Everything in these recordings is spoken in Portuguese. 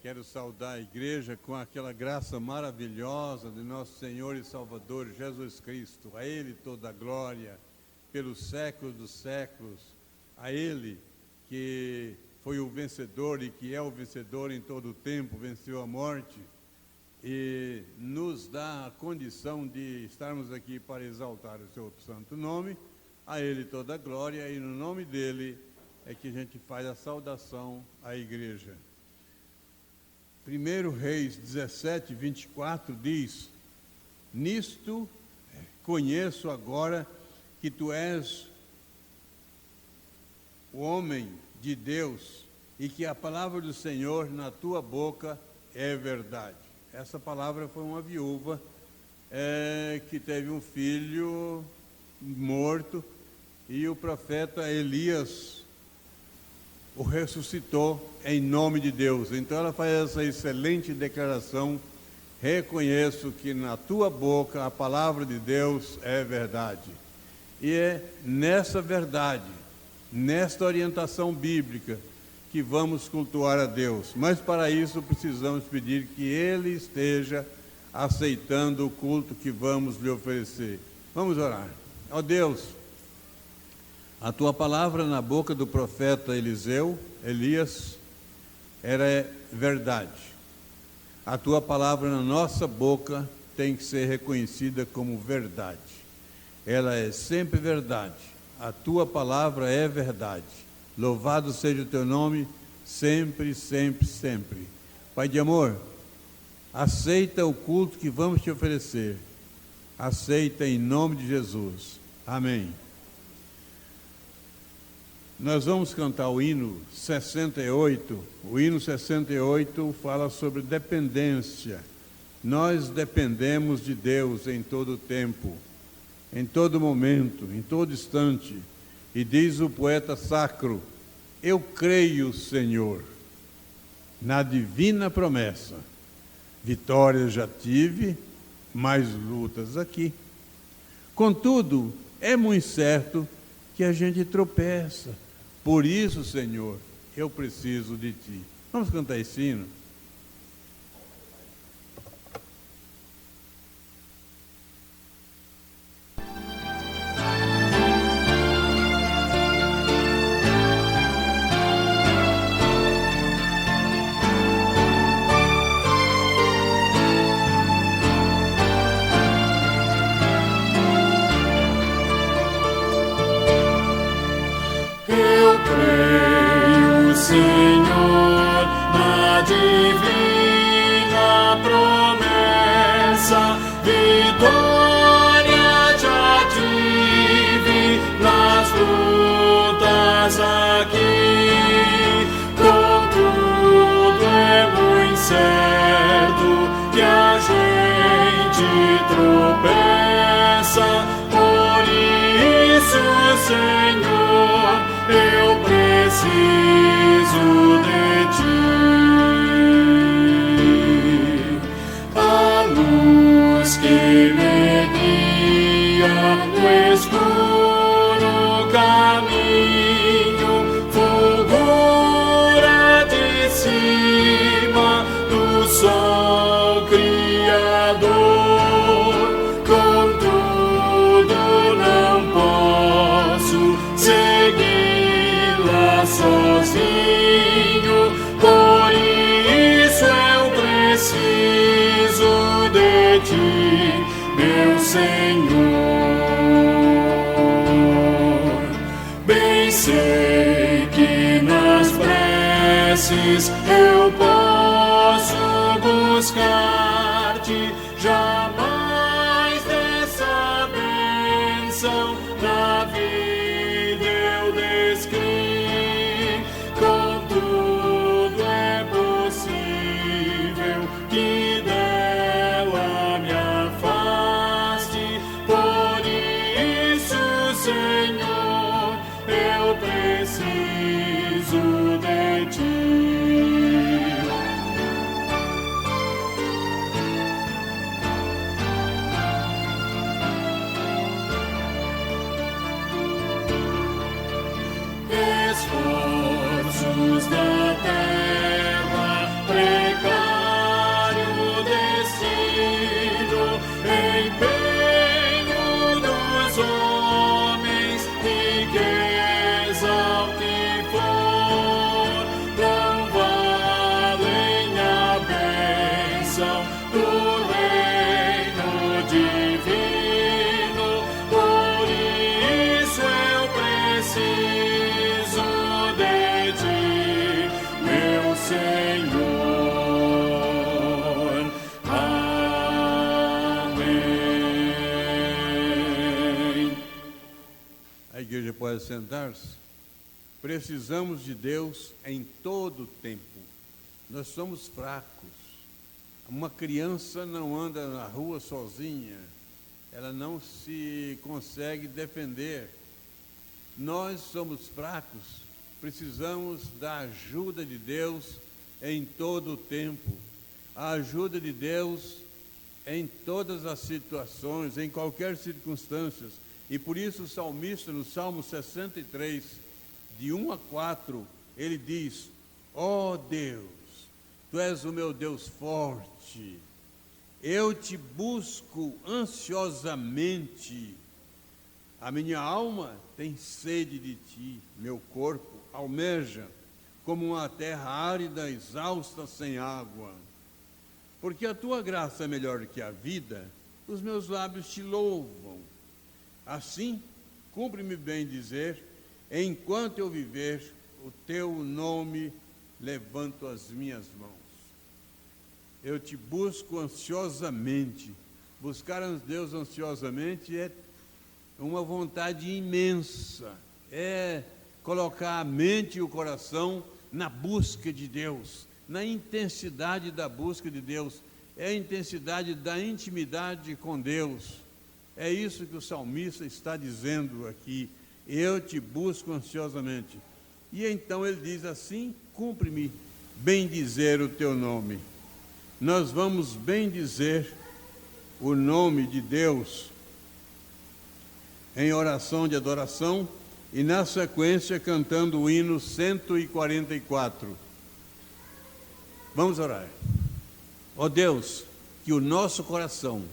Quero saudar a igreja com aquela graça maravilhosa de nosso Senhor e Salvador Jesus Cristo. A Ele toda a glória, pelos séculos dos séculos. A Ele que foi o vencedor e que é o vencedor em todo o tempo, venceu a morte e nos dá a condição de estarmos aqui para exaltar o seu santo nome. A Ele toda a glória, e no nome dEle é que a gente faz a saudação à igreja. 1 Reis 17, 24 diz: nisto conheço agora que tu és o homem de Deus e que a palavra do Senhor na tua boca é verdade. Essa palavra foi uma viúva que teve um filho morto e o profeta Elias o ressuscitou em nome de Deus. Então ela faz essa excelente declaração: reconheço que na tua boca a palavra de Deus é verdade. E é nessa verdade, nesta orientação bíblica, que vamos cultuar a Deus. Mas para isso precisamos pedir que Ele esteja aceitando o culto que vamos lhe oferecer. Vamos orar. Ó Deus, a tua palavra na boca do profeta Elias, era verdade. A tua palavra na nossa boca tem que ser reconhecida como verdade. Ela é sempre verdade. A tua palavra é verdade. Louvado seja o teu nome, sempre, sempre, sempre. Pai de amor, aceita o culto que vamos te oferecer. Aceita em nome de Jesus. Amém. Nós vamos cantar o hino 68. O hino 68 fala sobre dependência. Nós dependemos de Deus em todo tempo, em todo momento, em todo instante. E diz o poeta sacro: eu creio, Senhor, na divina promessa. Vitórias já tive, mais lutas aqui. Contudo, é muito certo que a gente tropeça. Por isso, Senhor, eu preciso de Ti. Vamos cantar esse hino? Senhor, na divina promessa, vitória já tive nas lutas aqui. Contudo é muito certo que a gente tropeça. Por isso, Senhor, eu preciso de Ti. A luz que me guia no escuro caminho fulgura de cima do sol criador. Contudo não posso segui-la sozinho, por isso eu preciso de Ti, meu Senhor. Bem sei que nas preces eu posso buscar-te, jamais dessa bênção na vida eu descrevi. Contudo é possível que dela me afaste. Por isso, Senhor, eu preciso de Ti. Esforços da terra, precário destino, empenho dos homens, riqueza o que for, não valem a bênção do reino divino. Por isso eu preciso de ti, meu Senhor. Amém. A igreja pode sentar-se. Precisamos de Deus em todo o tempo. Nós somos fracos. Uma criança não anda na rua sozinha. Ela não se consegue defender. Nós somos fracos. Precisamos da ajuda de Deus em todo o tempo. A ajuda de Deus em todas as situações, em qualquer circunstância. E por isso o salmista, no Salmo 63, de 1 a 4, ele diz: ó Deus, Tu és o meu Deus forte, eu te busco ansiosamente. A minha alma tem sede de Ti, meu corpo almeja, como uma terra árida, exausta, sem água. Porque a Tua graça é melhor que a vida, os meus lábios Te louvam. Assim, cumpre-me bem dizer, enquanto eu viver, o Teu nome levanto as minhas mãos. Eu Te busco ansiosamente. Buscar a Deus ansiosamente é uma vontade imensa, é colocar a mente e o coração na busca de Deus, na intensidade da busca de Deus, é a intensidade da intimidade com Deus. É isso que o salmista está dizendo aqui: eu te busco ansiosamente. E então ele diz assim: cumpre-me bem dizer o teu nome. Nós vamos bem dizer o nome de Deus em oração de adoração e na sequência cantando o hino 144. Vamos orar. Ó Deus, que o nosso coração,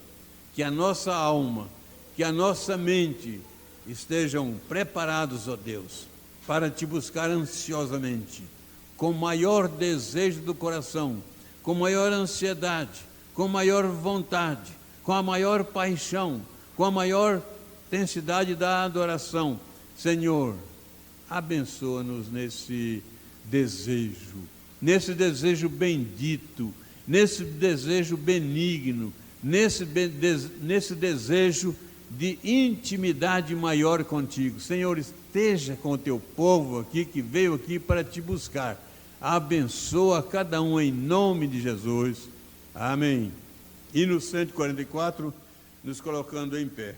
que a nossa alma, que a nossa mente estejam preparados, ó Deus, para Te buscar ansiosamente, com maior desejo do coração, com maior ansiedade, com maior vontade, com a maior paixão, com a maior intensidade da adoração. Senhor, abençoa-nos nesse desejo bendito, nesse desejo benigno, nesse desejo de intimidade maior contigo. Senhor, esteja com o teu povo aqui, que veio aqui para Te buscar. Abençoa cada um em nome de Jesus. Amém. E no 144, nos colocando em pé.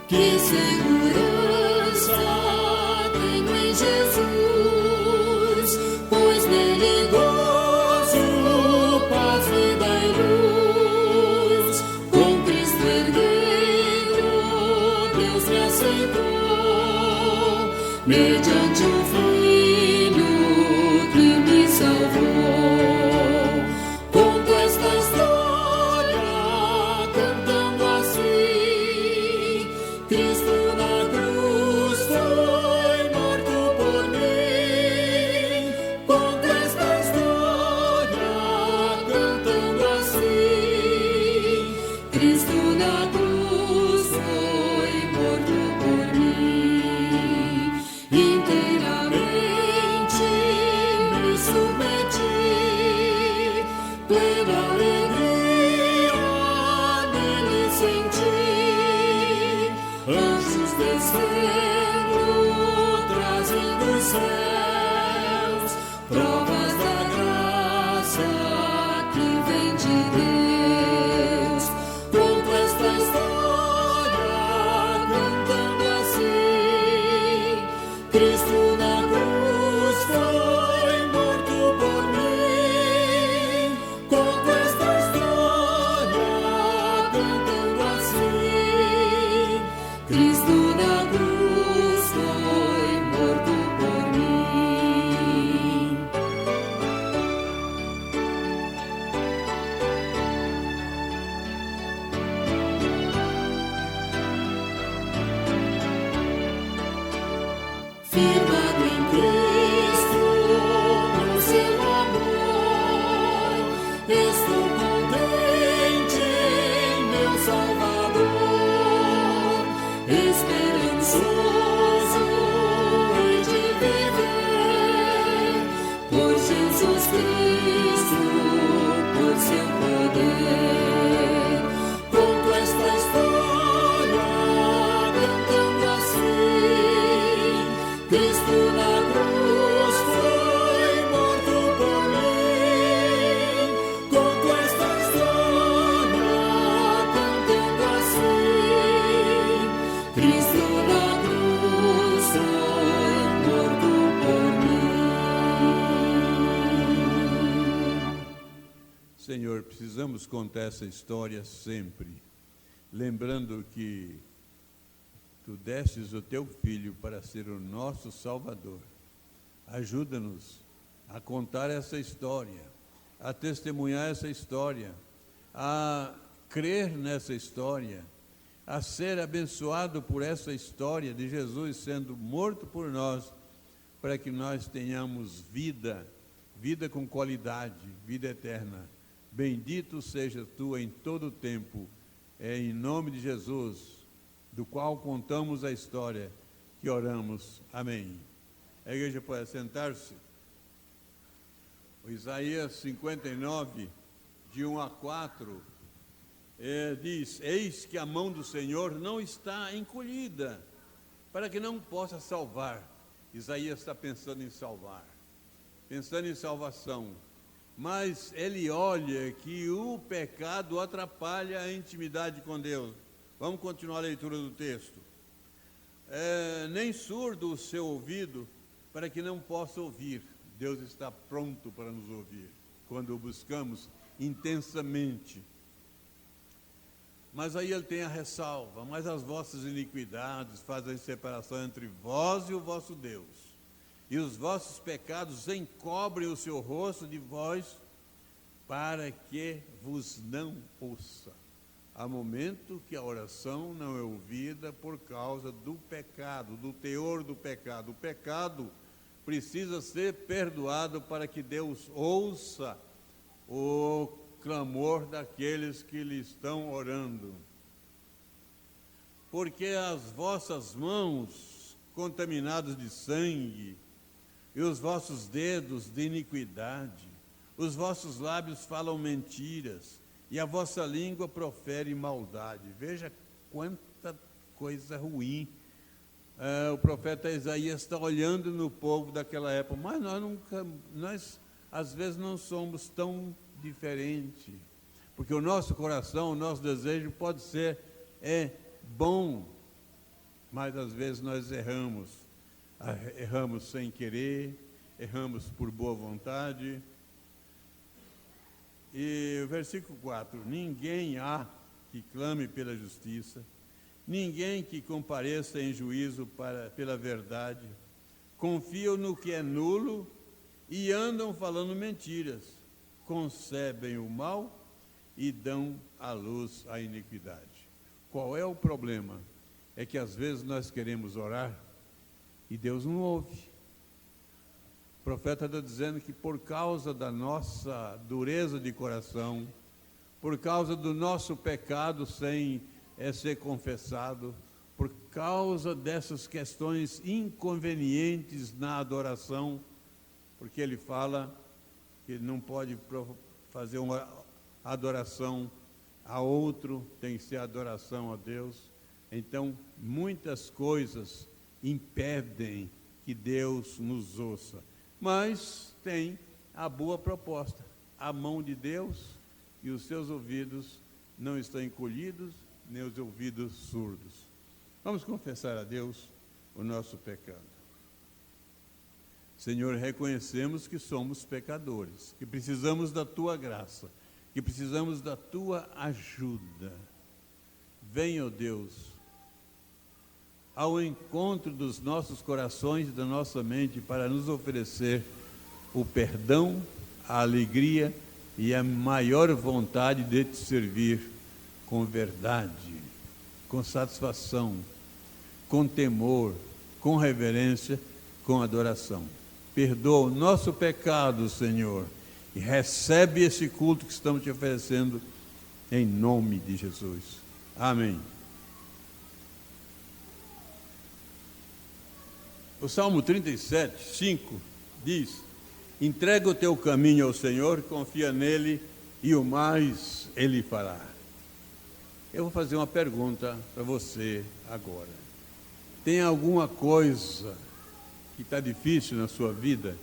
Que segurança tenho em Jesus, pois nele gozo, paz, vida e luz. Com Cristo herdeiro, Deus me aceitou, mediante o Filho que me salvou. Conto esta história cantando assim: Cristo na cruz foi morto por mim. Conto esta história cantando assim: Cristo na cruz foi morto por mim. Inteiramente me submeti, plena alegria nele senti. Anjos descendo, trazendo os céus, provas da graça que Jesus Cristo, por seu poder. Conto esta história cantando assim: Cristo na cruz foi morto por mim. Conto esta história cantando assim: Cristo na cruz foi morto por mim. Senhor, precisamos contar essa história sempre, lembrando que Tu destes o Teu Filho para ser o nosso Salvador. Ajuda-nos a contar essa história, a testemunhar essa história, a crer nessa história, a ser abençoado por essa história de Jesus sendo morto por nós, para que nós tenhamos vida com qualidade, vida eterna. Bendito seja Tu em todo o tempo, é em nome de Jesus, do qual contamos a história, que oramos. Amém. A igreja pode sentar-se. O Isaías 59, de 1 a 4, diz: Eis que a mão do Senhor não está encolhida, para que não possa salvar. Isaías está pensando em salvar, pensando em salvação, mas ele olha que o pecado atrapalha a intimidade com Deus. Vamos continuar a leitura do texto. Nem surdo o seu ouvido, para que não possa ouvir. Deus está pronto para nos ouvir, quando o buscamos intensamente. Mas aí ele tem a ressalva: mas as vossas iniquidades fazem separação entre vós e o vosso Deus, e os vossos pecados encobrem o seu rosto de vós, para que vos não ouça. Há momento que a oração não é ouvida por causa do pecado, do teor do pecado. O pecado precisa ser perdoado para que Deus ouça o clamor daqueles que lhe estão orando. Porque as vossas mãos contaminadas de sangue, e os vossos dedos de iniquidade, os vossos lábios falam mentiras, e a vossa língua profere maldade. Veja quanta coisa ruim. O profeta Isaías está olhando no povo daquela época, mas nós às vezes não somos tão diferentes, porque o nosso coração, o nosso desejo pode ser bom, mas às vezes nós erramos sem querer, erramos por boa vontade. E o versículo 4: ninguém há que clame pela justiça, ninguém que compareça em juízo pela verdade. Confiam no que é nulo e andam falando mentiras, concebem o mal e dão à luz a iniquidade. Qual é o problema? É que às vezes nós queremos orar e Deus não ouve. O profeta está dizendo que por causa da nossa dureza de coração, por causa do nosso pecado sem ser confessado, por causa dessas questões inconvenientes na adoração, porque ele fala que não pode fazer uma adoração a outro, tem que ser adoração a Deus. Então, muitas coisas impedem que Deus nos ouça. Mas tem a boa proposta: a mão de Deus, e os seus ouvidos não estão encolhidos, nem os ouvidos surdos. Vamos confessar a Deus o nosso pecado. Senhor, reconhecemos que somos pecadores, que precisamos da Tua graça, que precisamos da Tua ajuda. Venha, ó Deus, ao encontro dos nossos corações e da nossa mente, para nos oferecer o perdão, a alegria e a maior vontade de Te servir com verdade, com satisfação, com temor, com reverência, com adoração. Perdoa o nosso pecado, Senhor, e recebe esse culto que estamos Te oferecendo, em nome de Jesus. Amém. O Salmo 37, 5 diz: Entrega o teu caminho ao Senhor, confia nele e o mais ele fará. Eu vou fazer uma pergunta para você agora. Tem alguma coisa que está difícil na sua vida?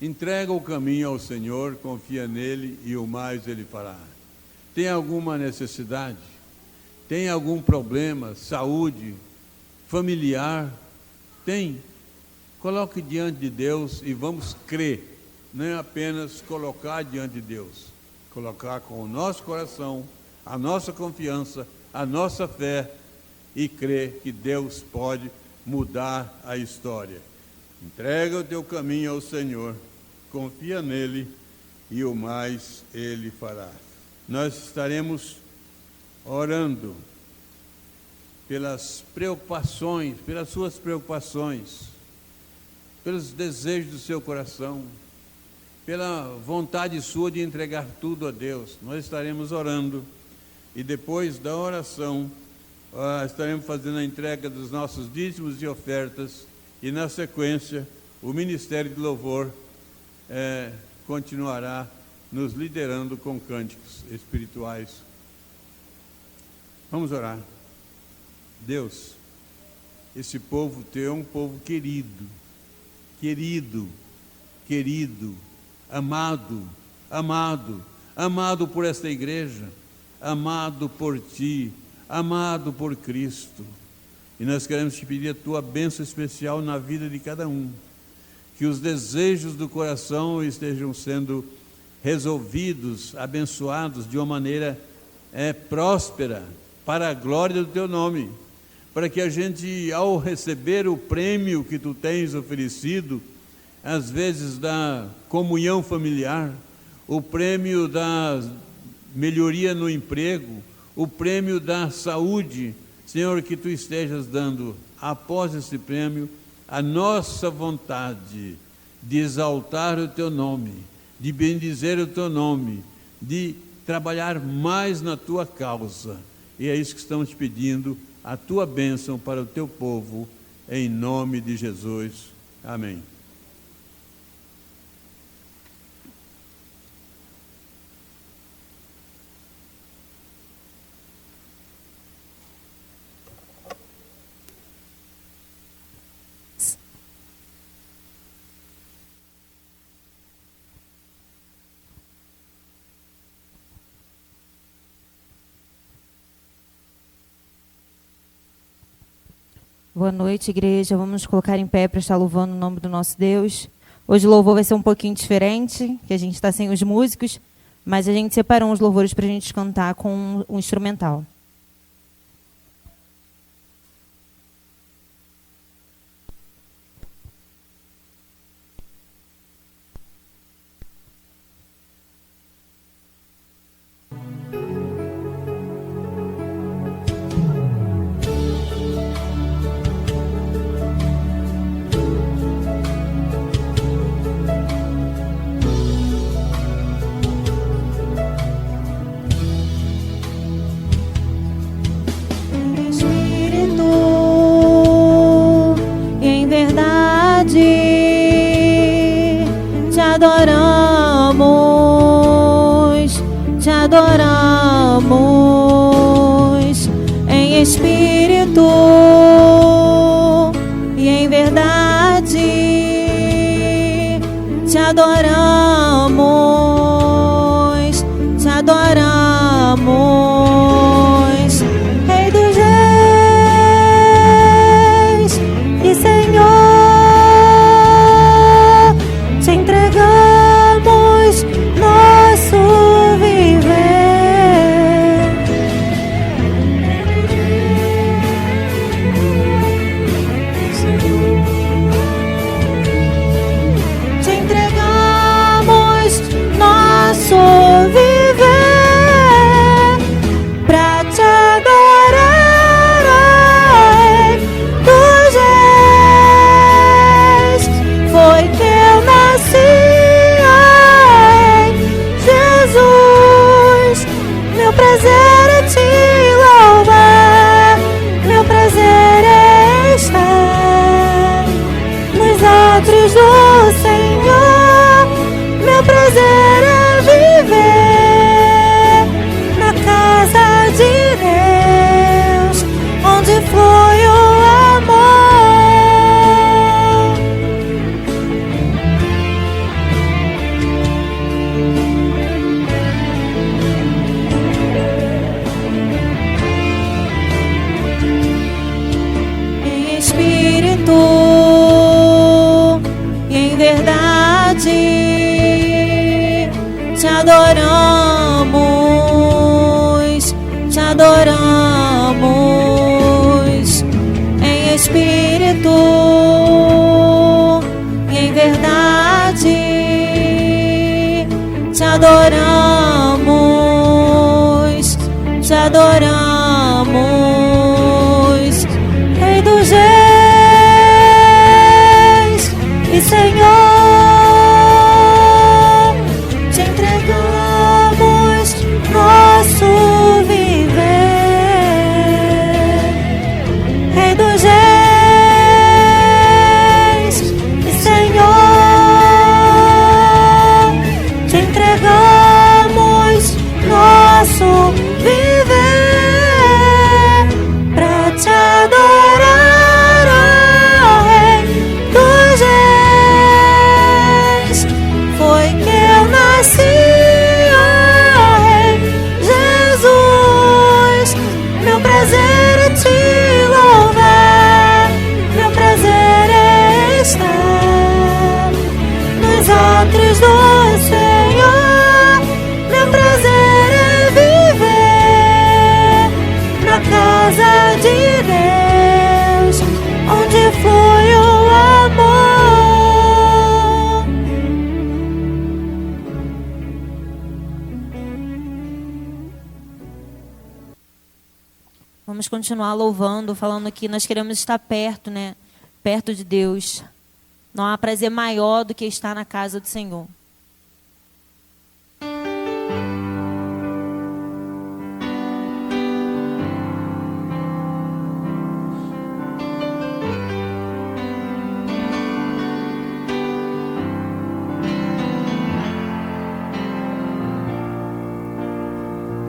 Entrega o caminho ao Senhor, confia nele e o mais ele fará. Tem alguma necessidade? Tem algum problema? Saúde? Familiar? Tem? Coloque diante de Deus e vamos crer. Não é apenas colocar diante de Deus. Colocar com o nosso coração, a nossa confiança, a nossa fé e crer que Deus pode mudar a história. Entrega o teu caminho ao Senhor, confia nele e o mais ele fará. Nós estaremos orando pelas preocupações, pelas suas preocupações, pelos desejos do seu coração, pela vontade sua de entregar tudo a Deus. Nós estaremos orando e depois da oração estaremos fazendo a entrega dos nossos dízimos e ofertas e na sequência o Ministério de Louvor continuará nos liderando com cânticos espirituais. Vamos orar. Deus, esse povo teu é um povo querido, querido, querido, amado, amado, amado por esta igreja, amado por ti, amado por Cristo. E nós queremos te pedir a tua bênção especial na vida de cada um, que os desejos do coração estejam sendo resolvidos, abençoados de uma maneira próspera, para a glória do teu nome, para que a gente, ao receber o prêmio que tu tens oferecido, às vezes da comunhão familiar, o prêmio da melhoria no emprego, o prêmio da saúde, Senhor, que tu estejas dando, após esse prêmio, a nossa vontade de exaltar o teu nome, de bendizer o teu nome, de trabalhar mais na tua causa. E é isso que estamos te pedindo, a tua bênção para o teu povo, em nome de Jesus. Amém. Boa noite, igreja. Vamos nos colocar em pé para estar louvando o nome do nosso Deus. Hoje o louvor vai ser um pouquinho diferente, que a gente está sem os músicos, mas a gente separou uns louvores para a gente cantar com um instrumental. adoramos em espírito e em verdade. Te adoramos, te adoramos, Rei dos Reis e Senhor. Te entregamos nosso viver. Te entregamos nosso viver. te adoramos, te adoramos em espírito e em verdade. Te adoramos, te adoramos, Rei dos Reis e Senhor. Te entregamos nosso viver, Rei dos Reis e Senhor. Te entregamos nosso viver pra te adorar, ó Rei dos Reis. Foi que eu nasci, ó Rei Jesus. Meu prazer é te louvar, meu prazer é estar nos atos do Senhor. Meu prazer é viver na casa de Deus, onde flui o amor. Vamos continuar louvando, falando que nós queremos estar perto, né? Perto de Deus. Não há prazer maior do que estar na casa do Senhor.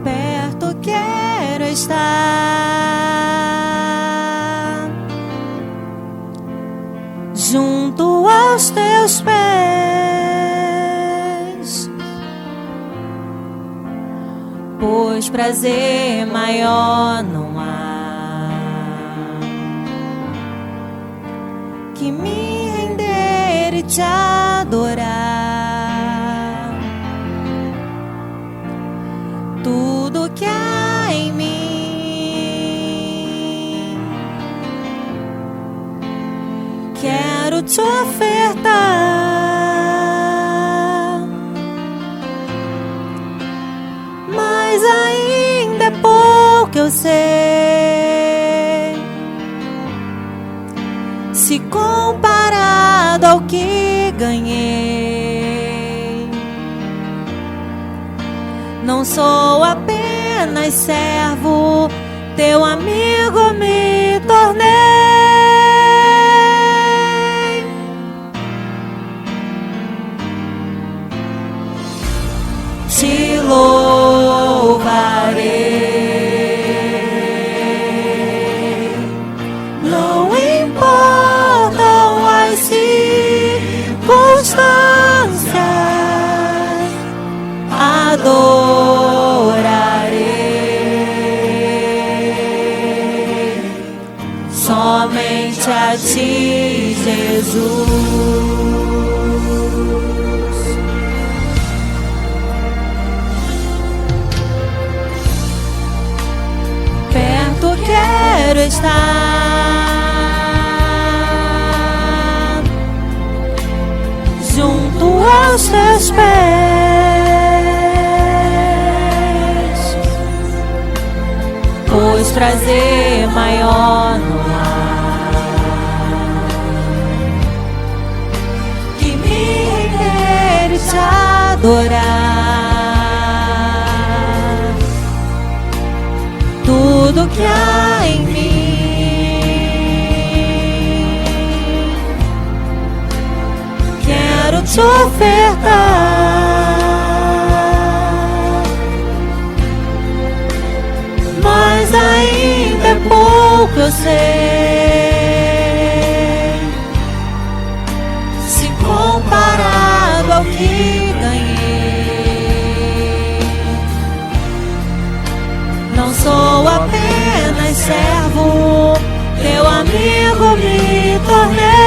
Perto quero estar, junto aos teus pés, pois prazer maior não há que me render e te adorar. Tudo que há em mim quero te ofertar, mas ainda é pouco eu sei, se comparado ao que ganhei. Não sou apenas servo, teu amigo me tornei. Te louvarei, não importam as circunstâncias, adorarei somente a ti, Jesus. Perto quero estar, junto aos teus pés, pois prazer maior não há que me render e te adorar. Tudo que há em mim quero te ofertar, mas ainda é pouco eu sei, se comparado ao que ganhei. Não sou apenas servo, teu amigo me tornei.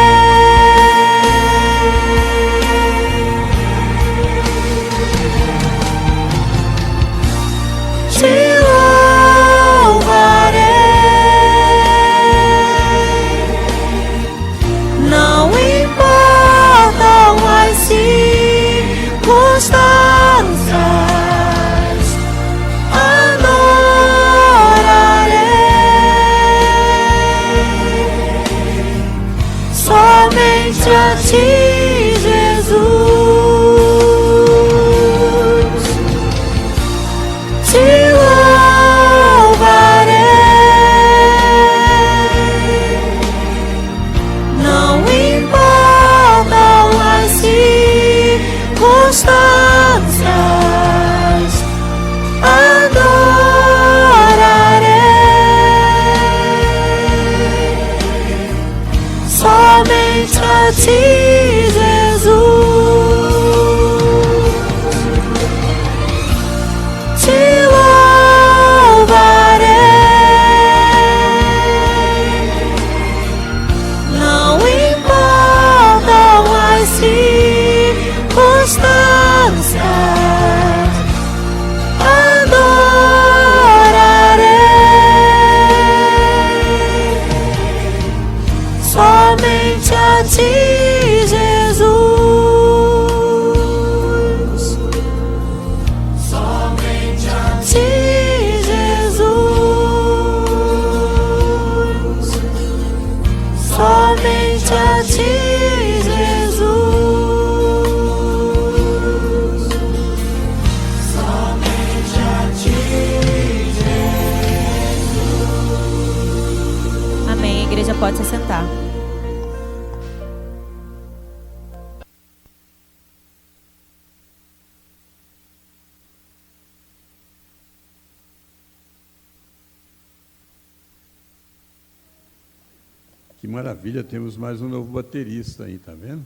Que maravilha, temos mais um novo baterista aí, tá vendo?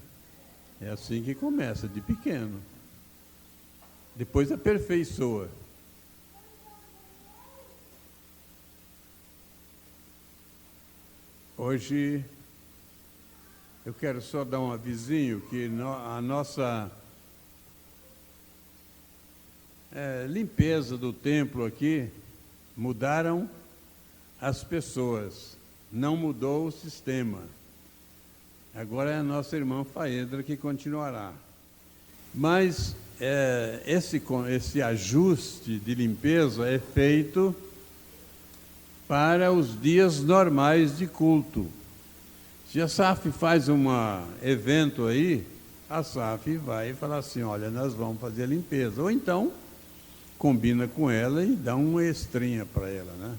É assim que começa, de pequeno. Depois aperfeiçoa. Hoje eu quero só dar um avisinho que a nossa limpeza do templo aqui mudaram as pessoas, não mudou o sistema. Agora é a nossa irmã Faedra que continuará. Mas esse ajuste de limpeza é feito para os dias normais de culto. Se a SAF faz um evento aí, a SAF vai falar assim, olha, nós vamos fazer a limpeza. Ou então, combina com ela e dá uma extrinha para ela, né?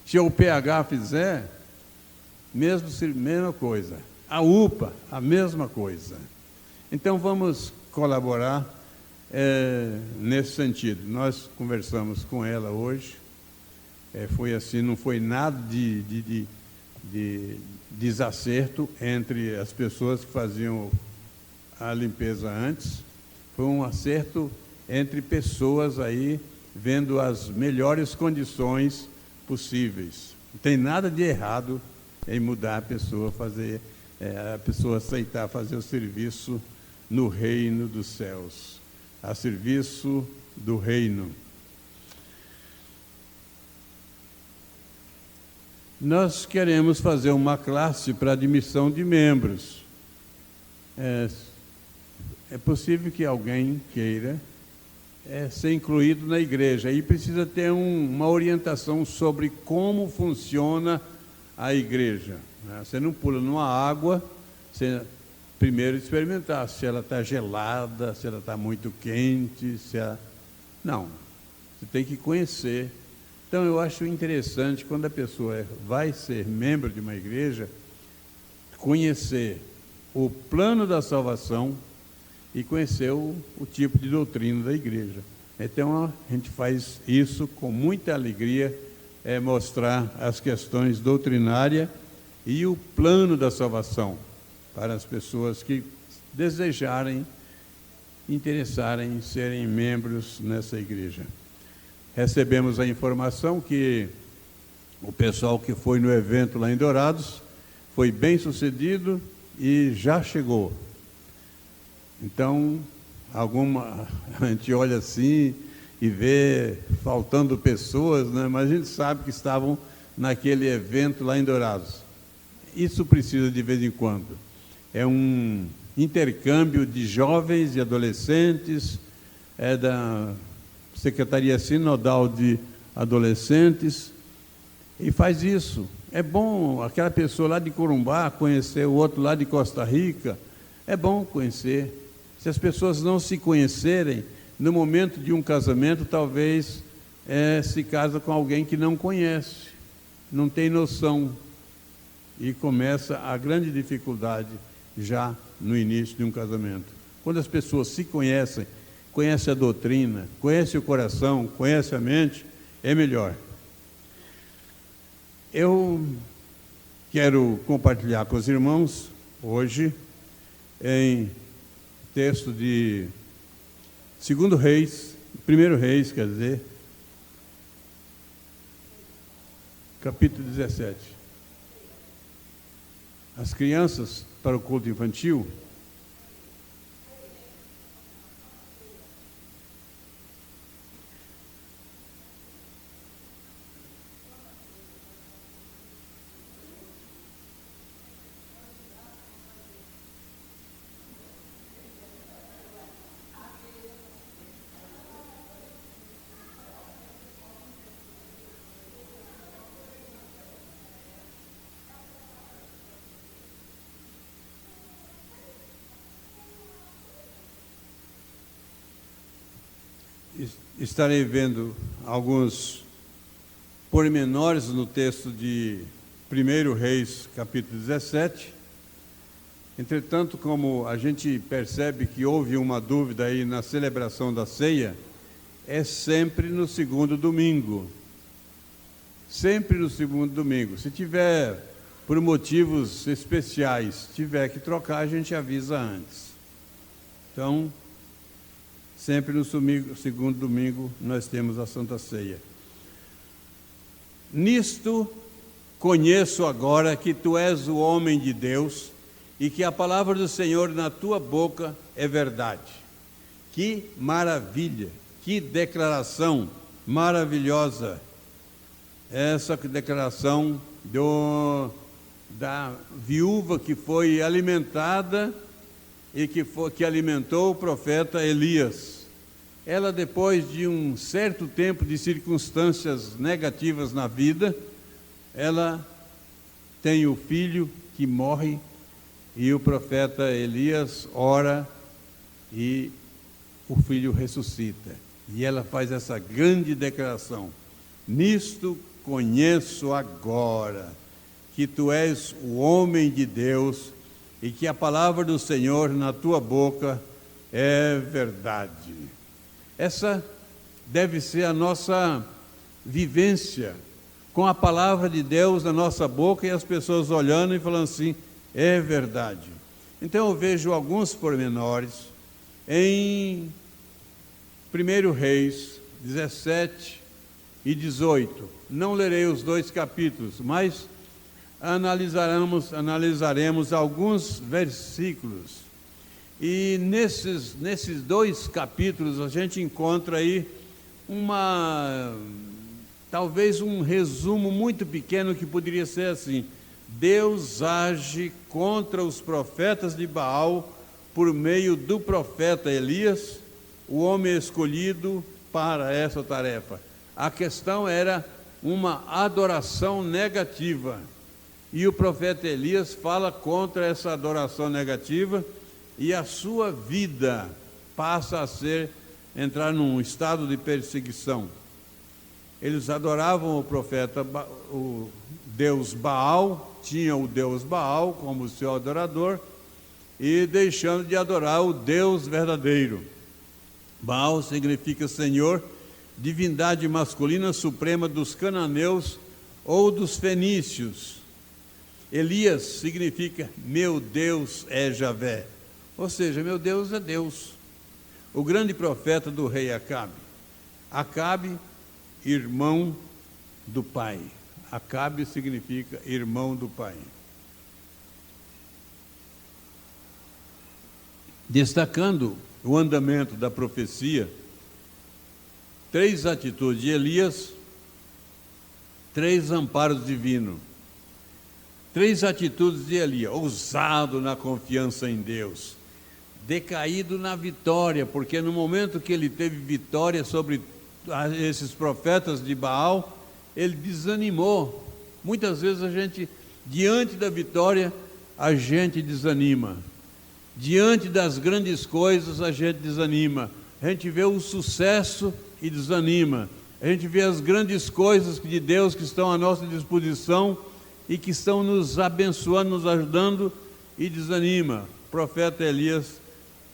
Se o PH fizer, mesma coisa. A UPA, a mesma coisa. Então, vamos colaborar nesse sentido. Nós conversamos com ela hoje. Foi assim, não foi nada de desacerto entre as pessoas que faziam a limpeza antes. Foi um acerto entre pessoas aí, vendo as melhores condições possíveis. Não tem nada de errado em mudar a pessoa, a pessoa aceitar fazer o serviço no reino dos céus, a serviço do reino. Nós queremos fazer uma classe para admissão de membros. É possível que alguém queira ser incluído na igreja. Aí precisa ter uma orientação sobre como funciona a igreja. Você não pula numa água, você primeiro experimentar se ela está gelada, se ela está muito quente, Não, você tem que conhecer. Então, eu acho interessante, quando a pessoa vai ser membro de uma igreja, conhecer o plano da salvação e conhecer o tipo de doutrina da igreja. Então, a gente faz isso com muita alegria, mostrar as questões doutrinárias e o plano da salvação para as pessoas que desejarem, interessarem em serem membros nessa igreja. Recebemos a informação que o pessoal que foi no evento lá em Dourados foi bem sucedido e já chegou. Então, a gente olha assim e vê faltando pessoas, né? Mas a gente sabe que estavam naquele evento lá em Dourados. Isso precisa de vez em quando. É um intercâmbio de jovens e adolescentes, da Secretaria Sinodal de Adolescentes, e faz isso. É bom aquela pessoa lá de Corumbá conhecer o outro lá de Costa Rica, é bom conhecer. Se as pessoas não se conhecerem, no momento de um casamento, talvez se casa com alguém que não conhece, não tem noção, e começa a grande dificuldade já no início de um casamento. Quando as pessoas se conhecem, conhece a doutrina, conhece o coração, conhece a mente, é melhor. Eu quero compartilhar com os irmãos, hoje, em texto de 2 Reis, 1 Reis, quer dizer, capítulo 17. As crianças para o culto infantil. Estarei vendo alguns pormenores no texto de 1 Reis, capítulo 17. Entretanto, como a gente percebe que houve uma dúvida aí na celebração da ceia, é sempre no segundo domingo. Sempre no segundo domingo. Se tiver por motivos especiais, tiver que trocar, a gente avisa antes. Então, sempre no segundo domingo, nós temos a Santa Ceia. Nisto conheço agora que tu és o homem de Deus e que a palavra do Senhor na tua boca é verdade. Que maravilha, que declaração maravilhosa. Essa declaração da viúva que foi alimentada e que alimentou o profeta Elias. Ela, depois de um certo tempo de circunstâncias negativas na vida, ela tem o filho que morre e o profeta Elias ora e o filho ressuscita. E ela faz essa grande declaração: nisto conheço agora que tu és o homem de Deus e que a palavra do Senhor na tua boca é verdade. Essa deve ser a nossa vivência, com a palavra de Deus na nossa boca e as pessoas olhando e falando assim: é verdade. Então eu vejo alguns pormenores em 1 Reis 17 e 18. Não lerei os 2 capítulos, mas analisaremos alguns versículos. E nesses 2 capítulos a gente encontra aí talvez um resumo muito pequeno que poderia ser assim: Deus age contra os profetas de Baal por meio do profeta Elias, o homem escolhido para essa tarefa. A questão era uma adoração negativa, e o profeta Elias fala contra essa adoração negativa, e a sua vida passa a entrar num estado de perseguição. Eles adoravam o Deus Baal, tinham o Deus Baal como seu adorador, e deixando de adorar o Deus verdadeiro. Baal significa Senhor, divindade masculina suprema dos cananeus ou dos fenícios. Elias significa meu Deus é Javé, ou seja, meu Deus é Deus. O grande profeta do rei Acabe. Acabe, irmão do pai. Acabe significa irmão do pai. Destacando o andamento da profecia, 3 atitudes de Elias, 3 amparos divinos. 3 atitudes de Elias: ousado na confiança em Deus, decaído na vitória, porque no momento que ele teve vitória sobre esses profetas de Baal, ele desanimou. Muitas vezes a gente, diante da vitória, a gente desanima. Diante das grandes coisas, a gente desanima. A gente vê o sucesso e desanima. A gente vê as grandes coisas de Deus que estão à nossa disposição e que estão nos abençoando, nos ajudando, e desanima. O profeta Elias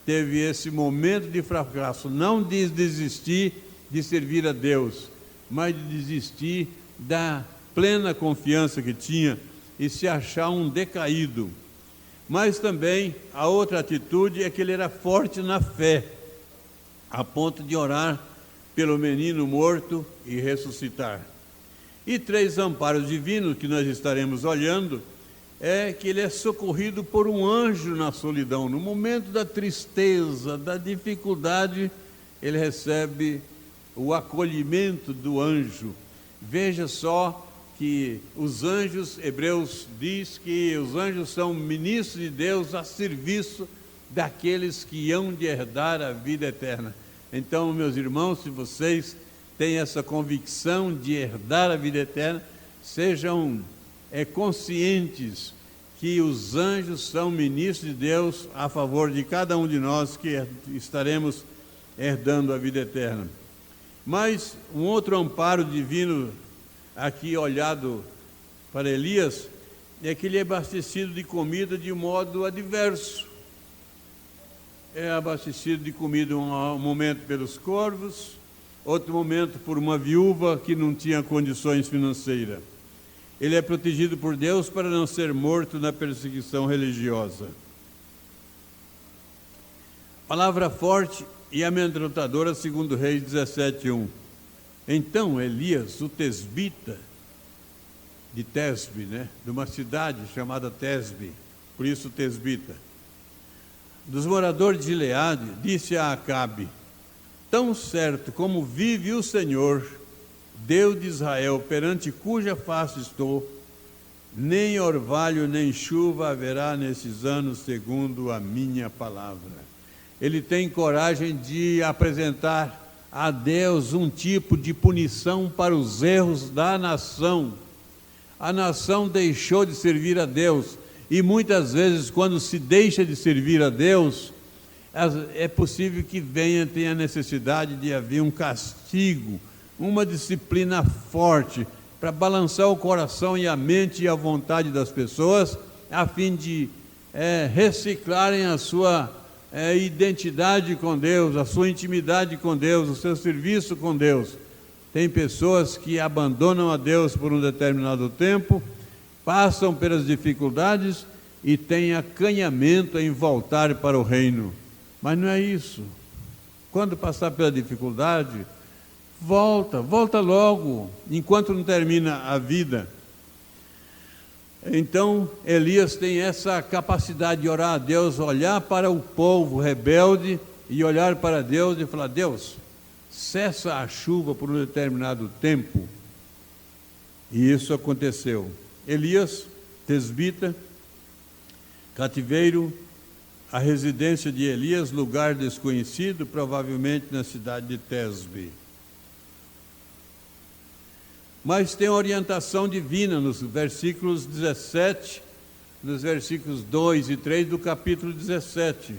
teve esse momento de fracasso, não de desistir de servir a Deus, mas de desistir da plena confiança que tinha e se achar um decaído. Mas também a outra atitude é que ele era forte na fé, a ponto de orar pelo menino morto e ressuscitar. E 3 amparos divinos que nós estaremos olhando é que ele é socorrido por um anjo na solidão. No momento da tristeza, da dificuldade, ele recebe o acolhimento do anjo. Veja só que os anjos, Hebreus diz que os anjos são ministros de Deus a serviço daqueles que hão de herdar a vida eterna. Então, meus irmãos, se vocês têm essa convicção de herdar a vida eterna, sejam conscientes que os anjos são ministros de Deus a favor de cada um de nós que estaremos herdando a vida eterna. Mas um outro amparo divino aqui olhado para Elias é que ele é abastecido de comida de modo adverso. É abastecido de comida um momento pelos corvos, outro momento por uma viúva que não tinha condições financeiras. ele é protegido por Deus para não ser morto na perseguição religiosa. Palavra forte e amedrontadora, segundo Reis 17:1. Então Elias, o tesbita, de Tesbe, de uma cidade chamada Tesbe, por isso tesbita, dos moradores de Gileade, disse a Acabe: tão certo como vive o Senhor, Deus de Israel, perante cuja face estou, nem orvalho nem chuva haverá nesses anos, segundo a minha palavra. Ele tem coragem de apresentar a Deus um tipo de punição para os erros da nação. A nação deixou de servir a Deus, e muitas vezes, quando se deixa de servir a Deus, é possível que tenha necessidade de haver um castigo, uma disciplina forte, para balançar o coração e a mente e a vontade das pessoas, a fim de reciclarem a sua identidade com Deus, a sua intimidade com Deus, o seu serviço com Deus. Tem pessoas que abandonam a Deus por um determinado tempo, passam pelas dificuldades e têm acanhamento em voltar para o reino. Mas não é isso. Quando passar pela dificuldade, volta logo, enquanto não termina a vida. Então, Elias tem essa capacidade de orar a Deus, olhar para o povo rebelde e olhar para Deus e falar: Deus, cessa a chuva por um determinado tempo. E isso aconteceu. Elias, tesbita, cativeiro, a residência de Elias, lugar desconhecido, provavelmente na cidade de Tesbe. Mas tem orientação divina nos versículos 17, nos versículos 2 e 3 do capítulo 17.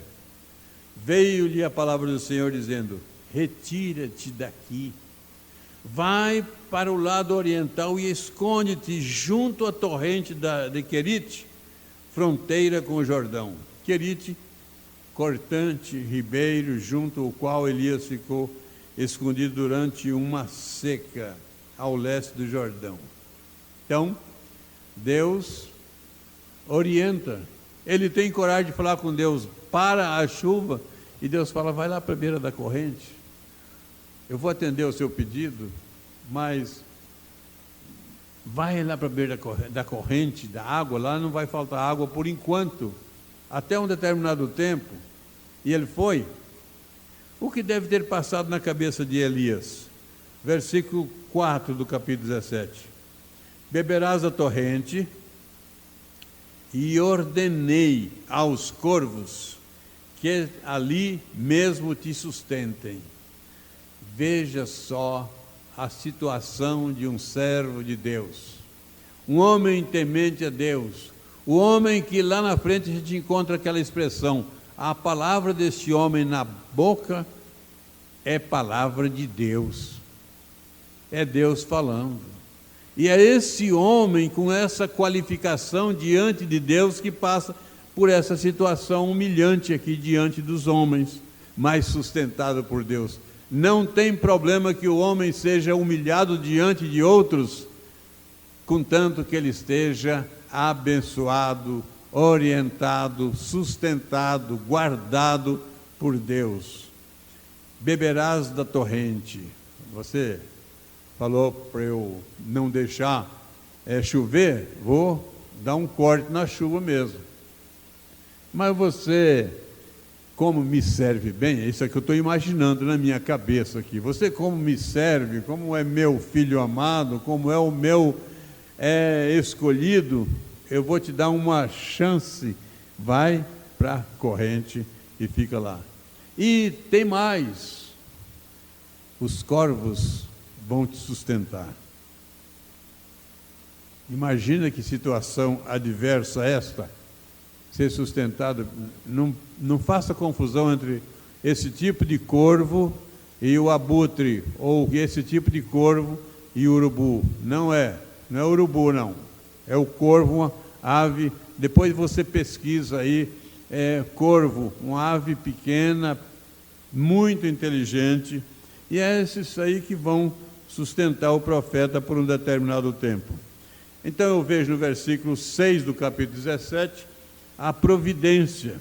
Veio-lhe a palavra do Senhor dizendo: retira-te daqui, vai para o lado oriental e esconde-te junto à torrente de Querite, fronteira com o Jordão. Querite, cortante, ribeiro, junto ao qual Elias ficou escondido durante uma seca, ao leste do Jordão. Então, Deus orienta. Ele tem coragem de falar com Deus: para a chuva, e Deus fala: vai lá para a beira da corrente. Eu vou atender o seu pedido, mas vai lá para a beira da corrente, da água, lá não vai faltar água por enquanto, até um determinado tempo. E ele foi. O que deve ter passado na cabeça de Elias? Versículo 4 do capítulo 17. Beberás da torrente, e ordenei aos corvos que ali mesmo te sustentem. Veja só a situação de um servo de Deus, um homem temente a Deus, o homem que lá na frente a gente encontra aquela expressão: a palavra deste homem na boca é palavra de Deus, é Deus falando. E é esse homem com essa qualificação diante de Deus que passa por essa situação humilhante aqui diante dos homens, mas sustentado por Deus. Não tem problema que o homem seja humilhado diante de outros, contanto que ele esteja abençoado, orientado, sustentado, guardado por Deus. Beberás da torrente. Você falou para eu não deixar chover, vou dar um corte na chuva mesmo. Mas você, como me serve bem, é isso que eu estou imaginando na minha cabeça aqui. Você como me serve, como é meu filho amado, como é o meu escolhido, eu vou te dar uma chance. Vai para a corrente e fica lá. E tem mais, os corvos vão te sustentar. Imagina que situação adversa esta, ser sustentado. Não faça confusão entre esse tipo de corvo e o abutre, ou esse tipo de corvo e o urubu. Não é urubu não, é o corvo, uma ave. Depois você pesquisa aí, corvo, uma ave pequena, muito inteligente, e é esses aí que vão sustentar o profeta por um determinado tempo. Então eu vejo no versículo 6 do capítulo 17, a providência.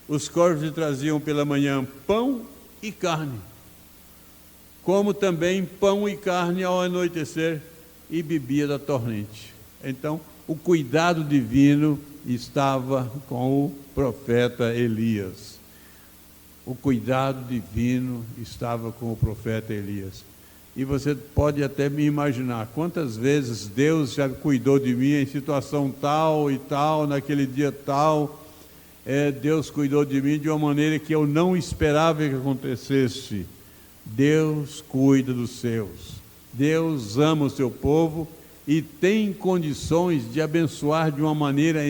Os corvos lhe traziam pela manhã pão e carne, como também pão e carne ao anoitecer, e bebia da torrente. Então, o cuidado divino estava com o profeta Elias. O cuidado divino estava com o profeta Elias. E você pode até me imaginar quantas vezes Deus já cuidou de mim em situação tal e tal, naquele dia tal. Deus cuidou de mim de uma maneira que eu não esperava que acontecesse. Deus cuida dos seus. Deus ama o seu povo e tem condições de abençoar de uma maneira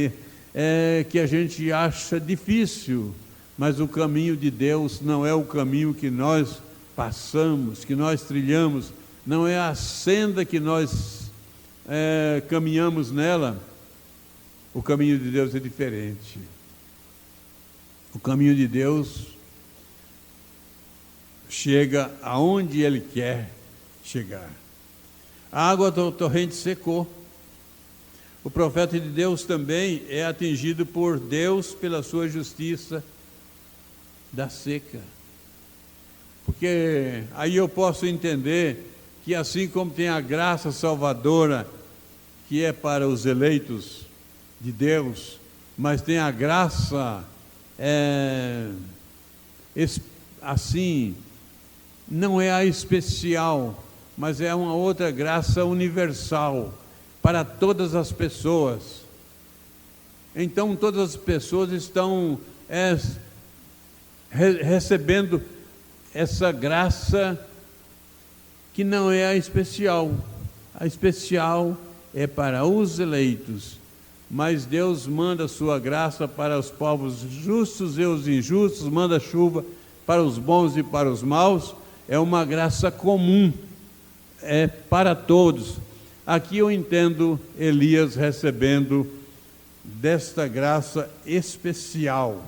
que a gente acha difícil. Mas o caminho de Deus não é o caminho que nós passamos, que nós trilhamos, não é a senda que nós caminhamos nela. O caminho de Deus é diferente. O caminho de Deus chega aonde Ele quer chegar. A água da torrente secou. O profeta de Deus também é atingido por Deus pela sua justiça da seca. Porque aí eu posso entender que assim como tem a graça salvadora, que é para os eleitos de Deus, mas tem a graça assim, não é a especial, mas é uma outra graça universal para todas as pessoas. Então todas as pessoas estão recebendo essa graça que não é a especial. A especial é para os eleitos, mas Deus manda a sua graça para os povos justos e os injustos, manda chuva para os bons e para os maus. É uma graça comum, é para todos. Aqui eu entendo Elias recebendo desta graça especial,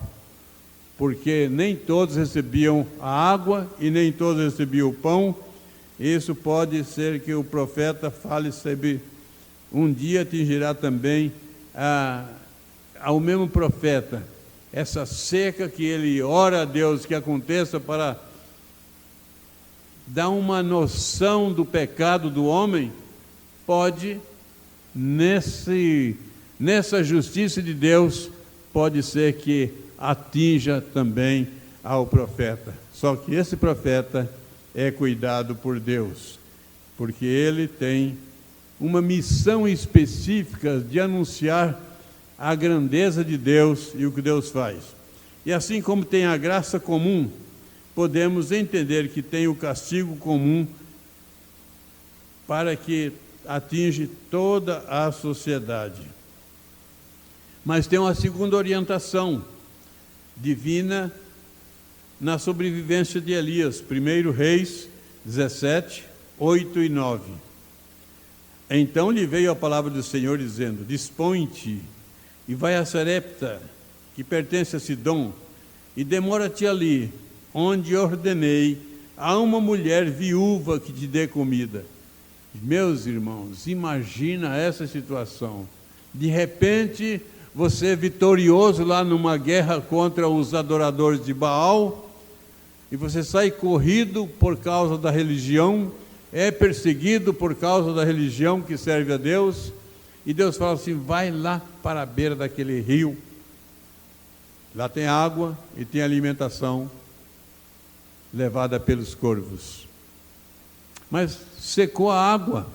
porque nem todos recebiam a água e nem todos recebiam o pão. Isso pode ser que o profeta fale sobre um dia atingirá também ao mesmo profeta essa seca que ele ora a Deus que aconteça para dar uma noção do pecado do homem. Pode, nessa justiça de Deus, pode ser que atinja também ao profeta. Só que esse profeta é cuidado por Deus, porque ele tem uma missão específica de anunciar a grandeza de Deus e o que Deus faz. E assim como tem a graça comum, podemos entender que tem o castigo comum para que atinge toda a sociedade. Mas tem uma segunda orientação divina na sobrevivência de Elias. 1 Reis 17, 8 e 9. Então lhe veio a palavra do Senhor dizendo: dispõe-te e vai a Sarepta, que pertence a Sidom, e demora-te ali, onde ordenei a uma mulher viúva que te dê comida. Meus irmãos, imagina essa situação. De repente, você é vitorioso lá numa guerra contra os adoradores de Baal, e você sai corrido por causa da religião, é perseguido por causa da religião que serve a Deus, e Deus fala assim: vai lá para a beira daquele rio, lá tem água e tem alimentação levada pelos corvos. Mas secou a água.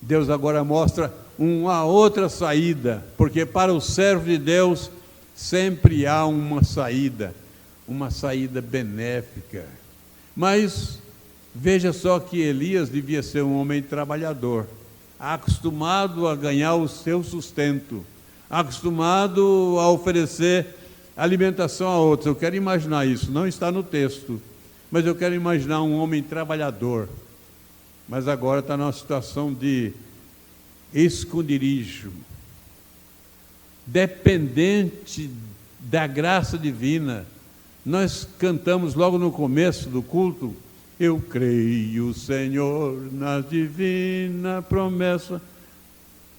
Deus agora mostra uma outra saída, porque para o servo de Deus sempre há uma saída benéfica. Mas veja só que Elias devia ser um homem trabalhador, acostumado a ganhar o seu sustento, acostumado a oferecer alimentação a outros. Eu quero imaginar isso, não está no texto, mas eu quero imaginar um homem trabalhador, mas agora está numa situação de esconderijo, dependente da graça divina. Nós cantamos logo no começo do culto: eu creio, Senhor, na divina promessa,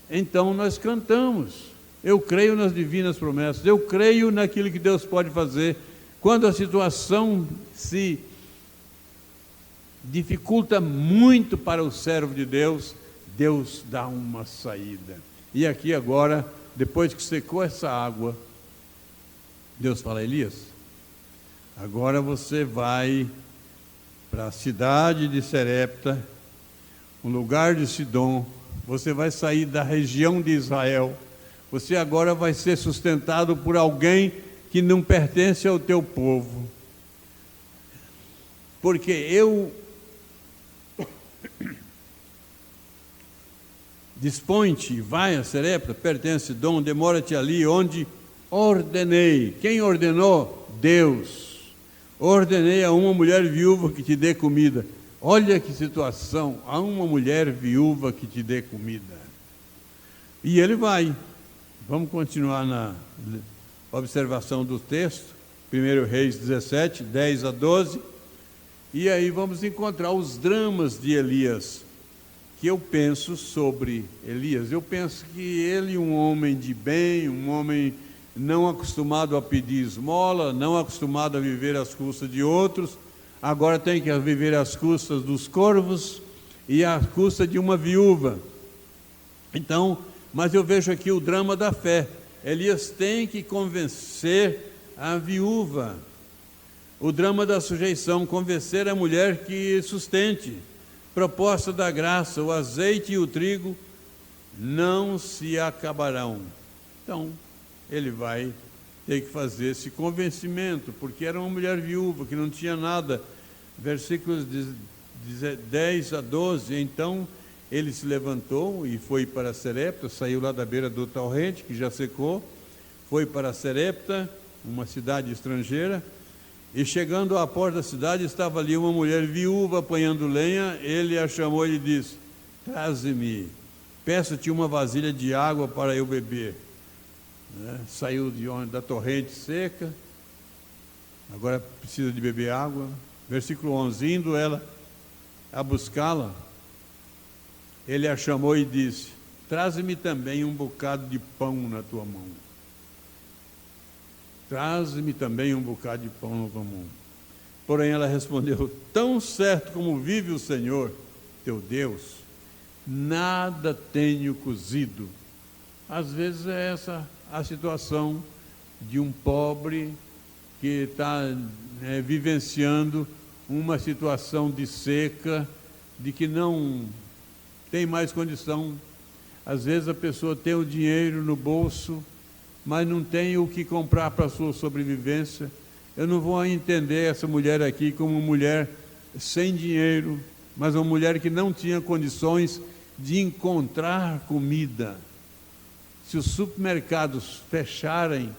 então nós cantamos. Eu creio nas divinas promessas, eu creio naquilo que Deus pode fazer. Quando a situação se dificulta muito para o servo de Deus, Deus dá uma saída. E aqui agora, depois que secou essa água, Deus fala: Elias, agora você vai para a cidade de Serepta, um lugar de Sidom, você vai sair da região de Israel, você agora vai ser sustentado por alguém que não pertence ao teu povo, porque eu dispõe-te, vai a Serepta, pertence a Sidom, demora-te ali onde ordenei. Quem ordenou? Deus. Ordenei a uma mulher viúva que te dê comida. Olha que situação, a uma mulher viúva que te dê comida. E ele vai. Vamos continuar na observação do texto, 1 Reis 17, 10 a 12, e aí vamos encontrar os dramas de Elias, que eu penso sobre Elias. Eu penso que ele, um homem de bem, um homem não acostumado a pedir esmola, não acostumado a viver às custas de outros, agora tem que viver às custas dos corvos e às custas de uma viúva. Então, mas eu vejo aqui o drama da fé. Elias tem que convencer a viúva. O drama da sujeição, convencer a mulher que sustente. Proposta da graça, o azeite e o trigo não se acabarão. Então, ele vai ter que fazer esse convencimento, porque era uma mulher viúva que não tinha nada. Versículos 10 a 12, então ele se levantou e foi para Serepta, saiu lá da beira do torrente, que já secou, foi para Serepta, uma cidade estrangeira, e chegando à porta da cidade, estava ali uma mulher viúva apanhando lenha. Ele a chamou e lhe disse: traze-me, peço-te uma vasilha de água para eu beber. Saiu da torrente seca, agora precisa de beber água. Versículo 11, indo ela a buscá-la, ele a chamou e disse: traze-me também um bocado de pão na tua mão. Traze-me também um bocado de pão na tua mão. Porém ela respondeu: tão certo como vive o Senhor, teu Deus, nada tenho cozido. Às vezes é essa a situação de um pobre que está vivenciando uma situação de seca, de que não tem mais condição. Às vezes a pessoa tem o dinheiro no bolso, mas não tem o que comprar para a sua sobrevivência. Eu não vou entender essa mulher aqui como uma mulher sem dinheiro, mas uma mulher que não tinha condições de encontrar comida. Se os supermercados fecharem,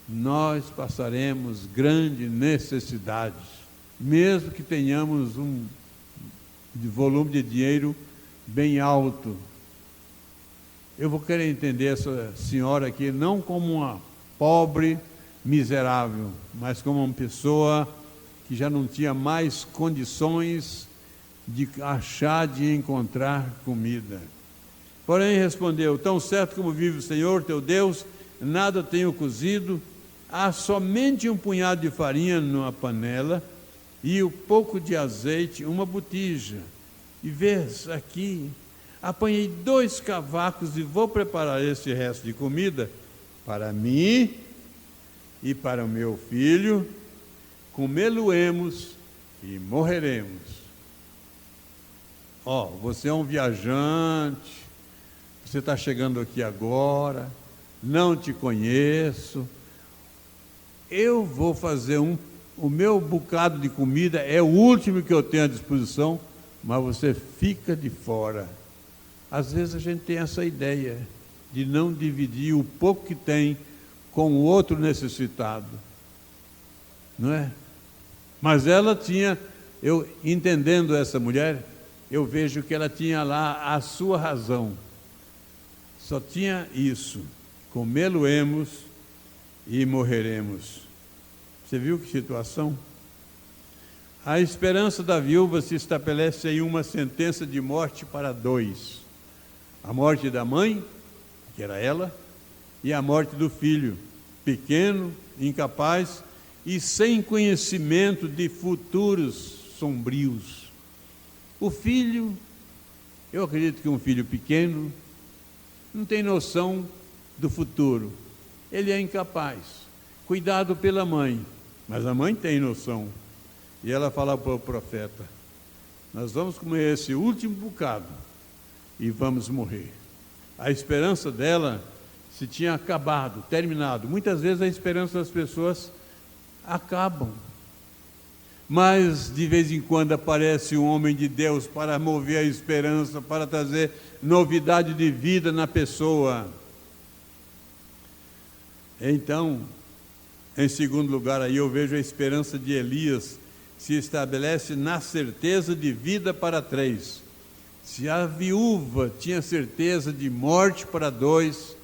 nós passaremos grandes necessidades, mesmo que tenhamos um volume de dinheiro bem alto. Eu vou querer entender essa senhora aqui não como uma pobre miserável, mas como uma pessoa que já não tinha mais condições de achar, de encontrar comida. Porém respondeu: tão certo como vive o Senhor teu Deus, nada tenho cozido, há somente um punhado de farinha numa panela e um pouco de azeite, uma botija. E vês aqui, apanhei 2 cavacos e vou preparar esse resto de comida para mim e para o meu filho, comê-lo-emos e morreremos. Você é um viajante, você está chegando aqui agora, não te conheço, eu vou fazer o meu bocado de comida, é o último que eu tenho à disposição, mas você fica de fora. Às vezes a gente tem essa ideia de não dividir o pouco que tem com o outro necessitado, não é? Mas ela tinha, entendendo essa mulher, eu vejo que ela tinha lá a sua razão. Só tinha isso: comê-lo-emos e morreremos. Você viu que situação? A esperança da viúva se estabelece em uma sentença de morte para 2. A morte da mãe que era ela, e a morte do filho, pequeno, incapaz e sem conhecimento de futuros sombrios. O filho, eu acredito que um filho pequeno não tem noção do futuro, ele é incapaz, cuidado pela mãe, mas a mãe tem noção, e ela fala para o profeta: nós vamos comer esse último bocado e vamos morrer. A esperança dela se tinha acabado, terminado. Muitas vezes a esperança das pessoas acabam, mas de vez em quando aparece um homem de Deus para mover a esperança, para trazer novidade de vida na pessoa. Então, em segundo lugar, aí eu vejo a esperança de Elias se estabelece na certeza de vida para 3. Se a viúva tinha certeza de morte para 2,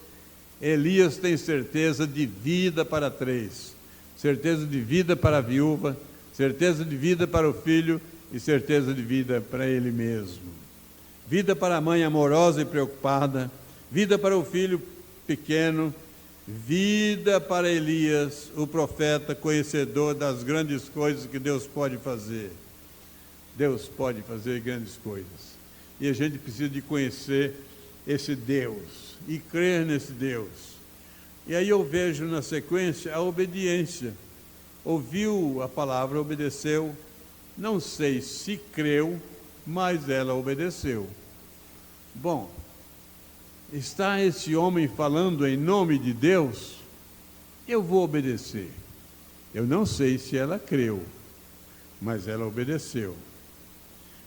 Elias tem certeza de vida para 3. Certeza de vida para a viúva, certeza de vida para o filho e certeza de vida para ele mesmo. Vida para a mãe amorosa e preocupada, vida para o filho pequeno, vida para Elias, o profeta conhecedor das grandes coisas que Deus pode fazer. Deus pode fazer grandes coisas. E a gente precisa de conhecer esse Deus e crer nesse Deus. E aí eu vejo na sequência a obediência. Ouviu a palavra, obedeceu. Não sei se creu, mas ela obedeceu. Bom, está esse homem falando em nome de Deus? Eu vou obedecer. Eu não sei se ela creu, mas ela obedeceu.